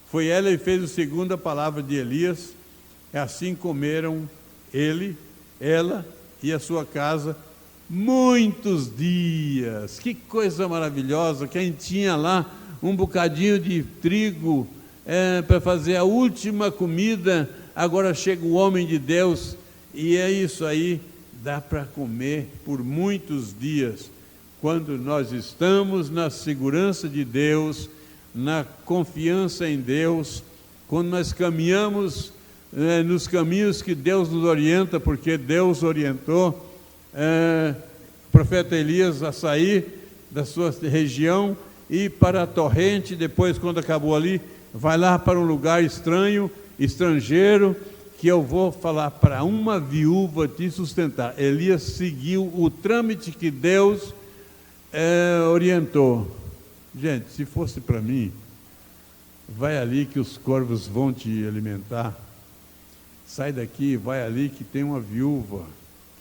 Foi ela e fez o segundo a palavra de Elias. Assim comeram ele, ela e a sua casa muitos dias. Que coisa maravilhosa! Quem tinha lá um bocadinho de trigo para fazer a última comida, agora chega o homem de Deus, e é isso aí, dá para comer por muitos dias, quando nós estamos na segurança de Deus, na confiança em Deus, quando nós caminhamos nos caminhos que Deus nos orienta, porque Deus orientou o profeta Elias a sair da sua região e ir para a torrente. Depois, quando acabou ali, vai lá para um lugar estranho, estrangeiro, que eu vou falar para uma viúva te sustentar. Elias seguiu o trâmite que Deus orientou. Gente, se fosse para mim, vai ali que os corvos vão te alimentar. Sai daqui, vai ali que tem uma viúva,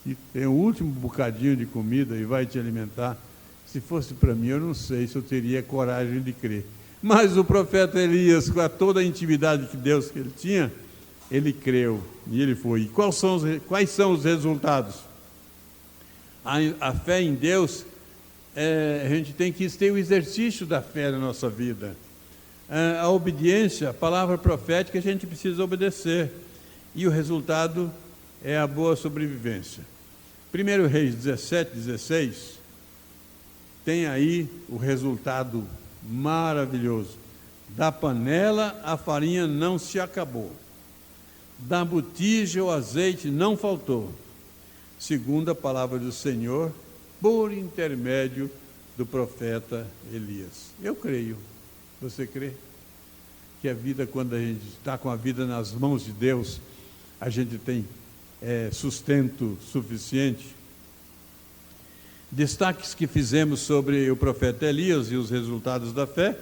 que tem o último bocadinho de comida e vai te alimentar. Se fosse para mim, eu não sei se eu teria coragem de crer. Mas o profeta Elias, com toda a intimidade que Deus que ele tinha, ele creu e ele foi. E quais são os resultados? A fé em Deus, a gente tem que ter o exercício da fé na nossa vida. A obediência, a palavra profética, a gente precisa obedecer. E o resultado é a boa sobrevivência. 1 Reis 17, 16, tem aí o resultado maravilhoso. Da panela a farinha não se acabou, da botija o azeite não faltou, segundo a palavra do Senhor, por intermédio do profeta Elias. Eu creio. Você crê? Que a vida, quando a gente está com a vida nas mãos de Deus, a gente tem sustento suficiente. Destaques que fizemos sobre o profeta Elias e os resultados da fé,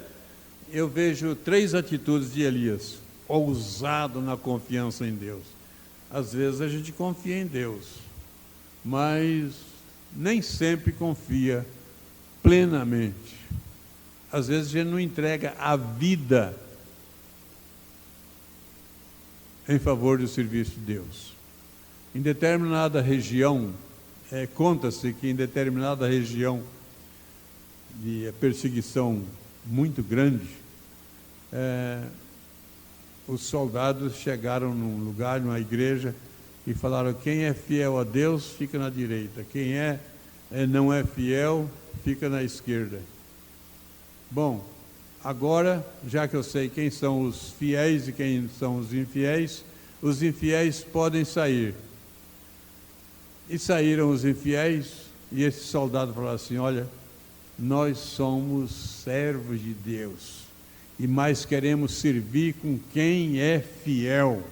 eu vejo 3 atitudes de Elias. Ousado na confiança em Deus. Às vezes a gente confia em Deus, mas nem sempre confia plenamente. Às vezes a gente não entrega a vida em favor do serviço de Deus. Em determinada região, conta-se que em determinada região de perseguição muito grande, os soldados chegaram num lugar, numa igreja, e falaram: quem é fiel a Deus, fica na direita, quem não é fiel, fica na esquerda. Bom, agora, já que eu sei quem são os fiéis e quem são os infiéis podem sair. E saíram os infiéis, e esse soldado falou assim: olha, nós somos servos de Deus, e mais queremos servir com quem é fiel,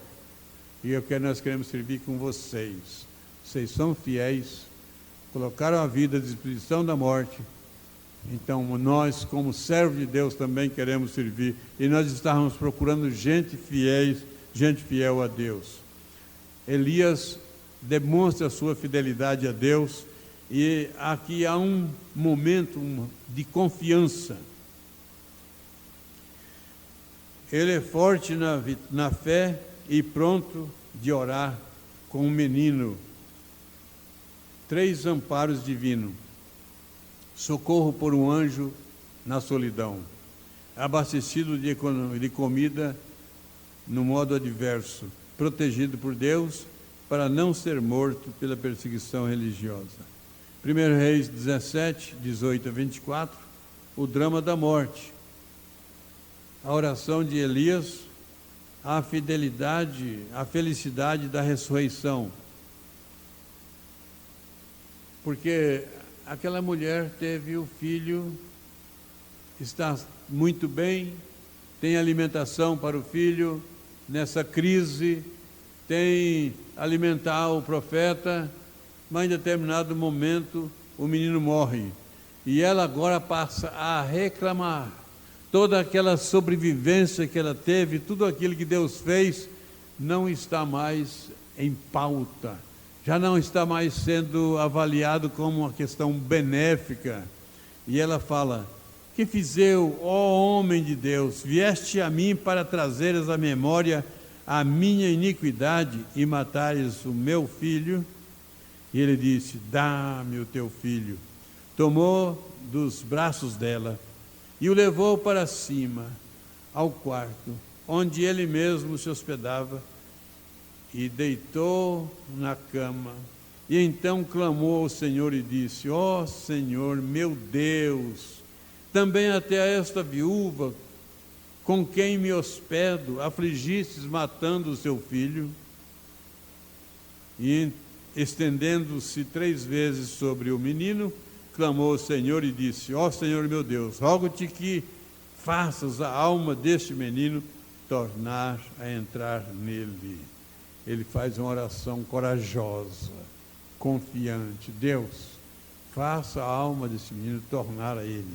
e nós queremos servir com vocês. Vocês são fiéis, colocaram a vida à disposição da morte, então nós, como servos de Deus, também queremos servir, e nós estávamos procurando gente fiel a Deus. Elias demonstra a sua fidelidade a Deus, e aqui há um momento de confiança. Ele é forte na fé e pronto de orar com o menino. 3 amparos divinos: socorro por um anjo na solidão, abastecido de comida no modo adverso, protegido por Deus para não ser morto pela perseguição religiosa. 1 Reis 17, 18 a 24, o drama da morte. A oração de Elias, a fidelidade, a felicidade da ressurreição. Porque aquela mulher teve o filho, está muito bem, tem alimentação para o filho nessa crise, tem alimentar o profeta, mas em determinado momento o menino morre. E ela agora passa a reclamar. Toda aquela sobrevivência que ela teve, tudo aquilo que Deus fez, não está mais em pauta. Já não está mais sendo avaliado como uma questão benéfica. E ela fala: que fiz eu, ó homem de Deus? Vieste a mim para trazeres à memória a minha iniquidade e matares o meu filho? E ele disse: dá-me o teu filho. Tomou dos braços dela e o levou para cima, ao quarto, onde ele mesmo se hospedava, e deitou na cama. E então clamou ao Senhor e disse: ó Senhor, meu Deus, também até esta viúva, com quem me hospedo, afligistes matando o seu filho? E estendendo-se 3 vezes sobre o menino, clamou ao Senhor e disse: ó Senhor meu Deus, rogo-te que faças a alma deste menino tornar a entrar nele. Ele faz uma oração corajosa, confiante: Deus, faça a alma desse menino tornar a ele.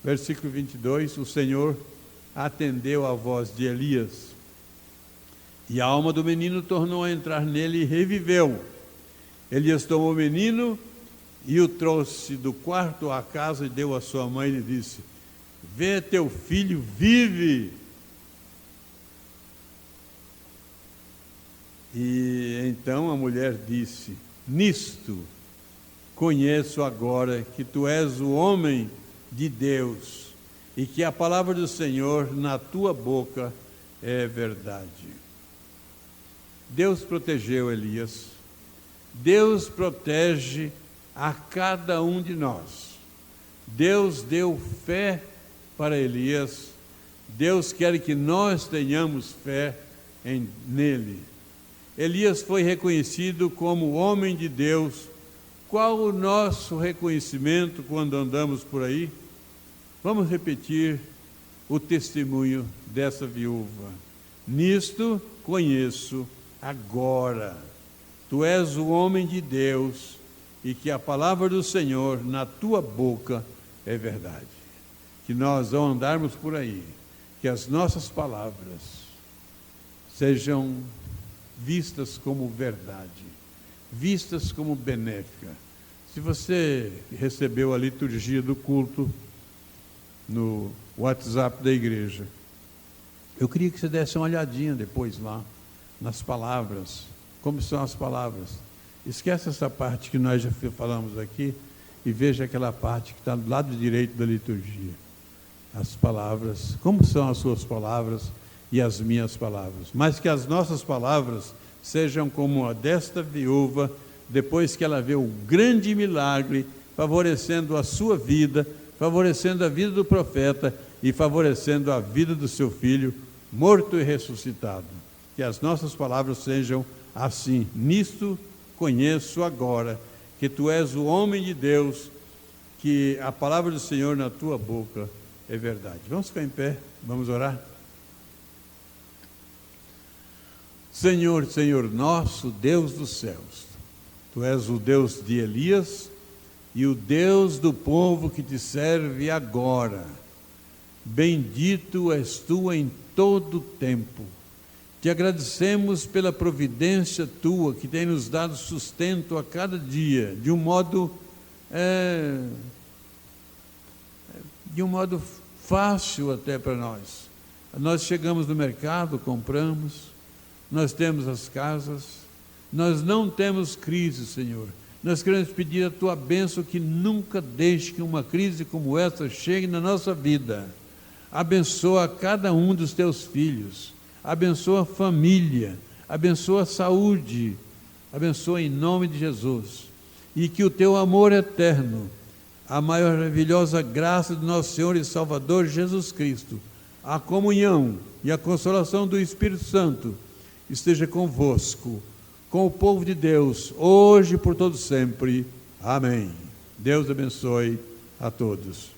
Versículo 22, o Senhor atendeu à voz de Elias, e a alma do menino tornou a entrar nele e reviveu. Elias tomou o menino e o trouxe do quarto à casa e deu à sua mãe e disse: vê, teu filho vive. E então a mulher disse: nisto conheço agora que tu és o homem de Deus, e que a palavra do Senhor na tua boca é verdade. Deus protegeu Elias. Deus protege a cada um de nós. Deus deu fé para Elias. Deus quer que nós tenhamos fé nele. Elias foi reconhecido como homem de Deus. Qual o nosso reconhecimento quando andamos por aí? Vamos repetir o testemunho dessa viúva. Nisto conheço agora. Tu és o homem de Deus, e que a palavra do Senhor na tua boca é verdade. Que nós, ao andarmos por aí, que as nossas palavras sejam vistas como verdade, vistas como benéfica. Se você recebeu a liturgia do culto no WhatsApp da igreja, eu queria que você desse uma olhadinha depois lá, nas palavras, como são as palavras. Esquece essa parte que nós já falamos aqui e veja aquela parte que está do lado direito da liturgia. As palavras, como são as suas palavras e as minhas palavras. Mas que as nossas palavras sejam como a desta viúva, depois que ela vê o grande milagre, favorecendo a sua vida, favorecendo a vida do profeta e favorecendo a vida do seu filho, morto e ressuscitado. Que as nossas palavras sejam assim: nisto conheço agora que tu és o homem de Deus, que a palavra do Senhor na tua boca é verdade. Vamos ficar em pé, vamos orar. Senhor, Senhor nosso, Deus dos céus, tu és o Deus de Elias e o Deus do povo que te serve agora. Bendito és tu em todo o tempo. Te agradecemos pela providência tua, que tem nos dado sustento a cada dia, de um modo fácil até para nós. Nós chegamos no mercado, compramos, nós temos as casas, nós não temos crise, Senhor. Nós queremos pedir a tua bênção, que nunca deixe que uma crise como essa chegue na nossa vida. Abençoa cada um dos teus filhos, abençoa a família, abençoa a saúde, abençoa em nome de Jesus, e que o teu amor eterno, a maravilhosa graça do nosso Senhor e Salvador Jesus Cristo, a comunhão e a consolação do Espírito Santo esteja convosco, com o povo de Deus, hoje e por todo sempre. Amém. Deus abençoe a todos.